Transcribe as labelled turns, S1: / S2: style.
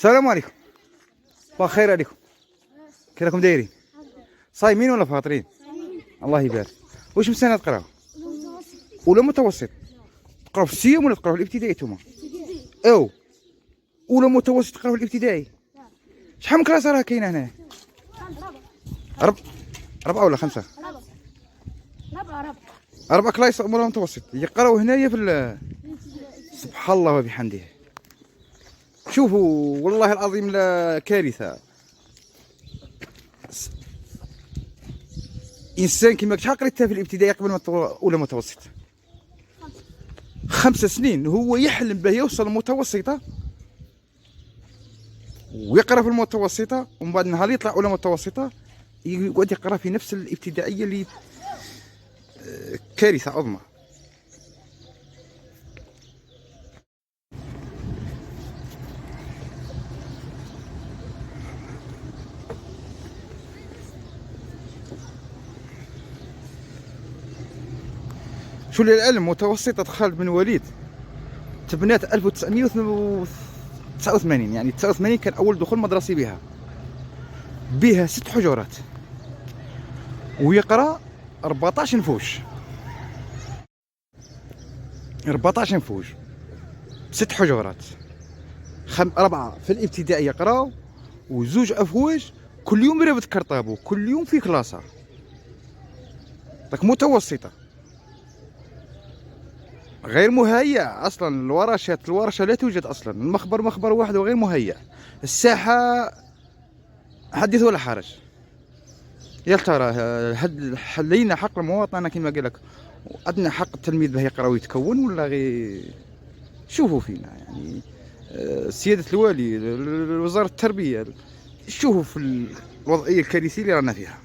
S1: السلام عليكم. بخير عليكم. كي راكم دايرين؟ صايمين ولا فاطرين؟ الله يبارك. واش مسانا تقراو؟ ولا متوسط؟ تقراو في السيام ولا تقراو في الابتدائي نتوما؟ او ولا متوسط تقراو في الابتدائي؟ شحال من كلاس راه كاينه هنا؟ ربعة ولا خمسة؟ ربع كلاس ولا متوسط يقراو هنايا في سبحان الله وبحمده. شوفوا والله العظيم لا كارثة. انسان كيما شحال قريتها في الابتدائي قبل ما اولى متوسط؟ 5 سنين. هو يحلم به يوصل المتوسطة ويقرا في المتوسطة، ومن بعد نهار يطلع اولى متوسطة يقعد يقرا في نفس الابتدائية اللي كارثة عظمى. شو للعلم متوسطة خالد بن وليد تبنات 1989، يعني 89 كان أول دخول مدرسي بها 6 حجرات ويقرأ 14 نفوش 14 نفوش 6 حجرات. 4 في الابتدائي يقراو وزوج أفواج كل يوم يربط كرطابو، كل يوم في كلاسة. داك متوسطة غير مهيأ اصلا. الورشه لا توجد اصلا. المخبر مخبر واحد وغير مهيأ. الساحه حدث ولا حرج. يا ترى لينا حق المواطنه كما قال لك، وادنى حق التلميذ باه يقرا ويتكون، ولا غير شوفوا فينا يعني سياده الوالي، وزاره التربيه، شوفوا في الوضعيه الكارثيه اللي رانا فيها.